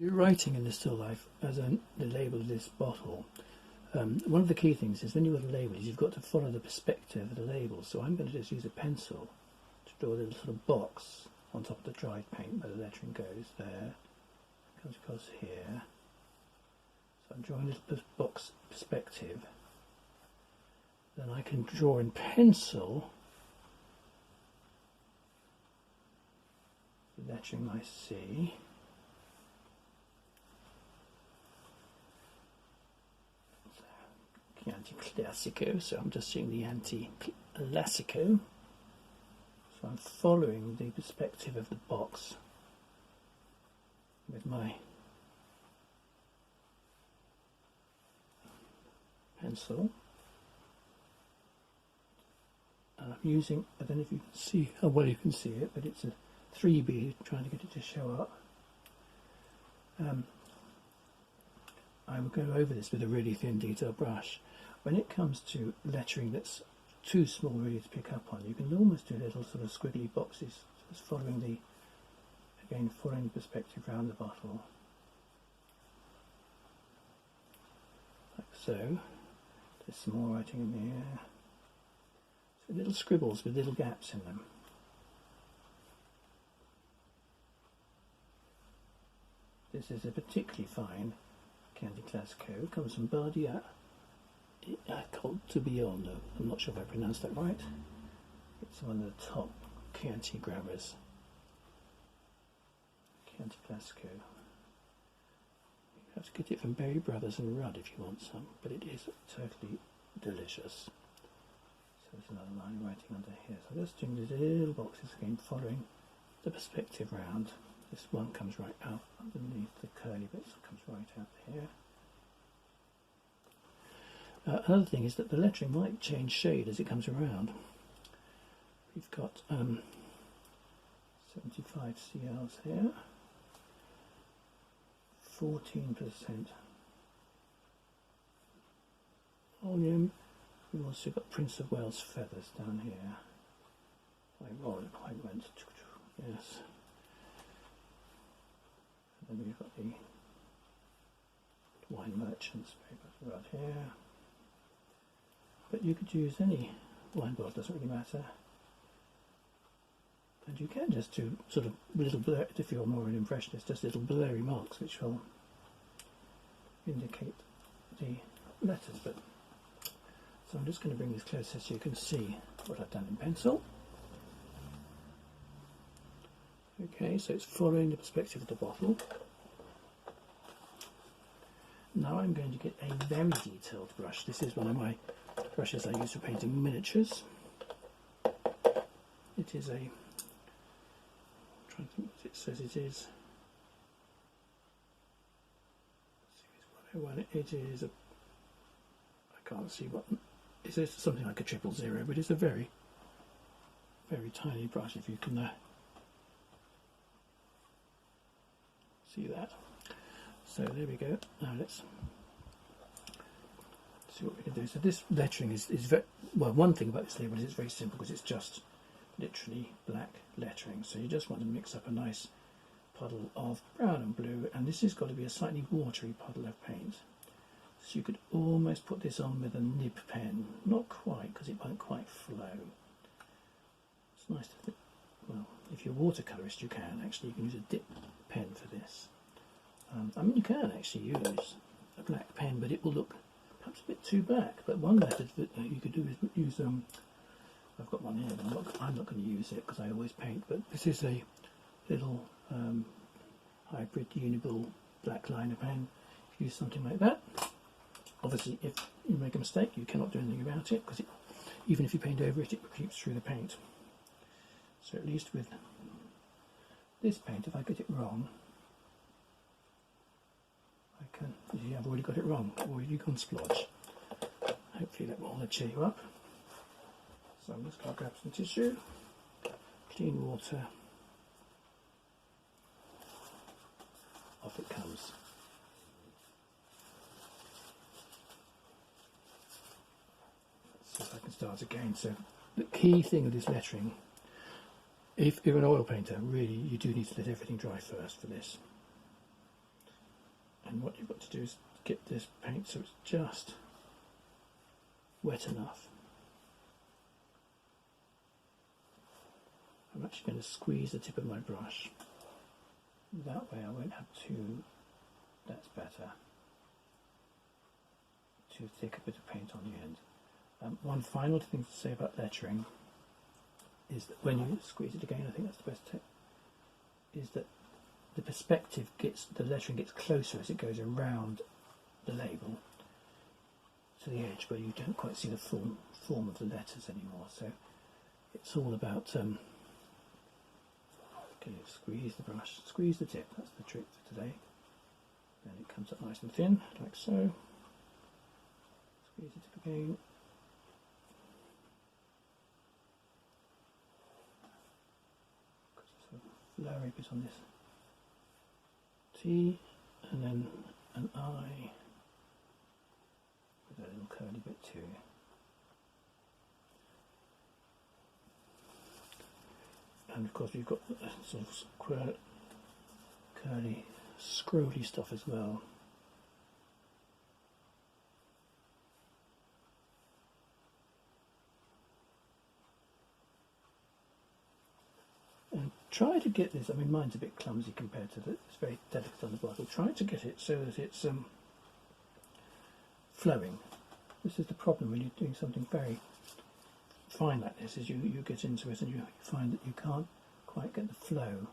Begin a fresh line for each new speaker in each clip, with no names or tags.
Do writing in the still life as the label of this bottle. One of the key things is when you've got a label is you've got to follow the perspective of the label. So I'm going to just use a pencil to draw a little sort of box on top of the dried paint where the lettering goes there. Comes across here. So I'm drawing a little box perspective. Then I can draw in pencil the lettering I see. Chianti Classico, so I'm just seeing the Chianti Classico. So I'm following the perspective of the box with my pencil. And I'm using, I don't know if you can see how well you can see it, but it's a 3B, trying to get it to show up. I will go over this with a really thin detail brush. When it comes to lettering that's too small really to pick up on, you can almost do little sort of squiggly boxes, just following the perspective around the bottle. Like so. There's some more writing in here. So little scribbles with little gaps in them. This is a particularly fine Chianti Classico. It comes from Bardia Coltubiano. I'm not sure if I pronounced that right. It's one of the top Chianti grabbers. Chianti Classico. You have to get it from Berry Brothers and Rudd if you want some, but it is totally delicious. So there's another line writing under here. So I'm just doing these little boxes again, following the perspective round. This one comes right out underneath the curly bits, it comes right out here. Another thing is that the lettering might change shade as it comes around. We've got 75 CLs here, 14% volume. We've also got Prince of Wales feathers down here. I roll it quite went. Yes. And then we've got the wine merchants paper right here. But you could use any wine bottle, doesn't really matter. And you can just do sort of little blur, if you're more an impressionist, just little blurry marks which will indicate the letters. But so I'm just going to bring this closer so you can see what I've done in pencil. Okay, so it's following the perspective of the bottle. Now I'm going to get a very detailed brush. This is one of my brushes I use for painting miniatures. It is a, I'm trying to think what it says it is. It is a, I can't see what, it says something like a 000, but it's a very, very tiny brush if you can see that. So there we go. Now let's see what we can do. So this lettering is very, well, one thing about this label is it's very simple because it's just literally black lettering. So you just want to mix up a nice puddle of brown and blue, and this has got to be a slightly watery puddle of paint. So you could almost put this on with a nib pen. Not quite, because it won't quite flow. It's nice to think, well, if you're a watercolourist you can. Actually, you can use a dip pen for this. I mean, you can actually use a black pen, but it will look perhaps a bit too black. But one method that you could do is use, I've got one here, but I'm not going to use it because I always paint, but this is a little hybrid Uniball black liner pen. Use something like that. Obviously, if you make a mistake, you cannot do anything about it, because even if you paint over it, it creeps through the paint. So at least with this paint, if I get it wrong, I can, yeah, I've already got it wrong, I've already gone splodge. Hopefully that will cheer you up. So I'm just going to grab some tissue, clean water, off it comes. Let's see if I can start again. So the key thing of this lettering, if you're an oil painter, really you do need to let everything dry first for this. And what you've got to do is get this paint so it's just wet enough. I'm actually going to squeeze the tip of my brush. That way I won't have too, that's better, too thick a bit of paint on the end. One final thing to say about lettering is that when you squeeze it again, I think that's the best tip, is that the perspective the lettering gets closer as it goes around the label to the edge where you don't quite see the full form of the letters anymore. So it's all about, okay, squeeze the brush, squeeze the tip, that's the trick for today. Then it comes up nice and thin, like so. Squeeze the tip again. Flurry bit on this T, and then an I with a little curly bit too. And of course we've got sort of curly, scrolly stuff as well. Try to get this, I mean mine's a bit clumsy compared to it's very delicate on the bottle. Try to get it so that it's flowing. This is the problem when you're doing something very fine like this, is you get into it and you find that you can't quite get the flow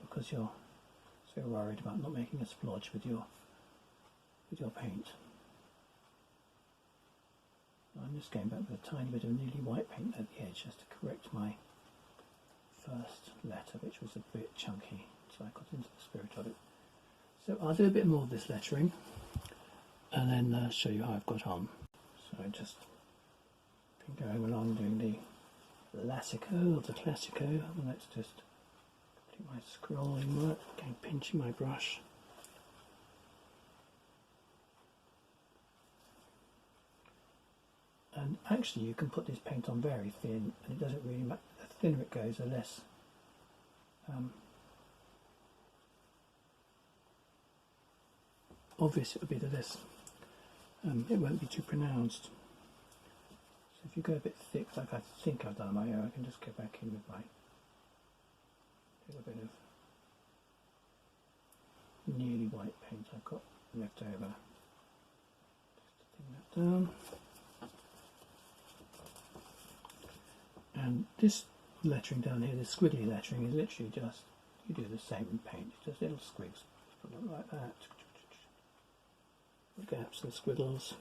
because you're so worried about not making a splodge with your paint. I'm just going back with a tiny bit of nearly white paint at the edge just to correct my first letter, which was a bit chunky, so I got into the spirit of it. So I'll do a bit more of this lettering and then show you how I've got on. So I just been going along doing the Lassico of the Classico, and let's just complete my scrolling work, again pinching my brush. And actually you can put this paint on very thin and it doesn't really matter. The thinner it goes, the less obvious it will be, the less it won't be too pronounced. So if you go a bit thick, like I think I've done on my own, I can just go back in with my little bit of nearly white paint I've got left over. Just to thin that down. And this lettering down here, this squiggly lettering, is literally just, you do the same in paint, just little squigs, put it like that, the gaps and squiggles.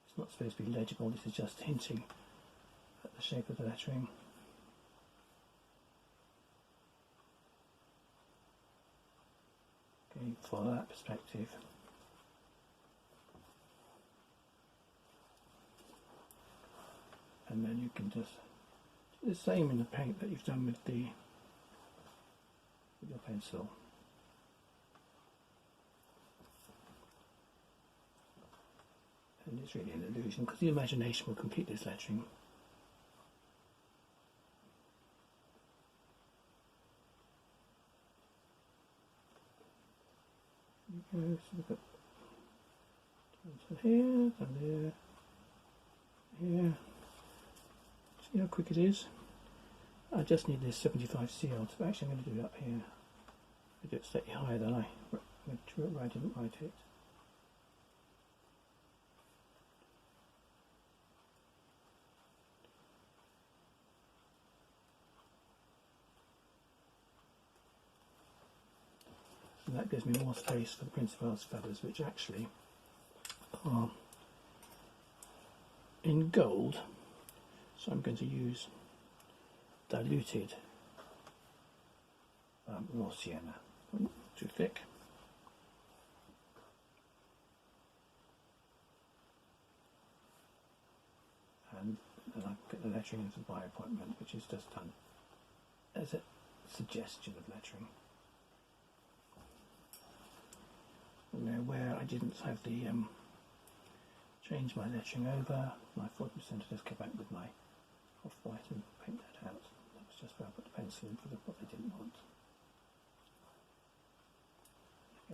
It's not supposed to be legible, this is just hinting at the shape of the lettering. Okay, follow that perspective. And then you can just do the same in the paint that you've done with your pencil. And it's really an illusion because the imagination will complete this lettering. So we've got here, and there, here. See how quick it is? I just need this 75 sealed, so actually I'm going to do it up here. I do it slightly higher than I drew it where I didn't write it. And that gives me more space for the Prince of Wales feathers, which actually are in gold. So I'm going to use diluted raw sienna. Too thick. And then I get the lettering into by appointment, which is just done as a suggestion of lettering. You know, where I didn't have the change my lettering over, my 40%, I just go back with my off-white and paint that out. That was just where I put the pencil in for what they didn't want.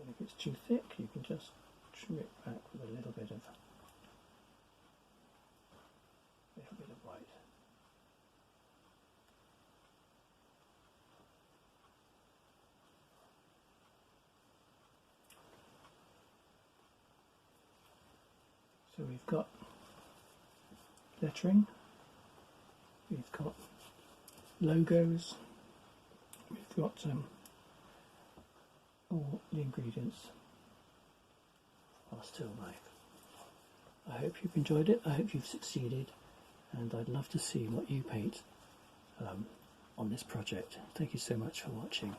And if it's too thick, you can just trim it back with a little bit of white. So we've got lettering, we've got logos, we've got all the ingredients for our still life. I hope you've enjoyed it, I hope you've succeeded, and I'd love to see what you paint on this project. Thank you so much for watching.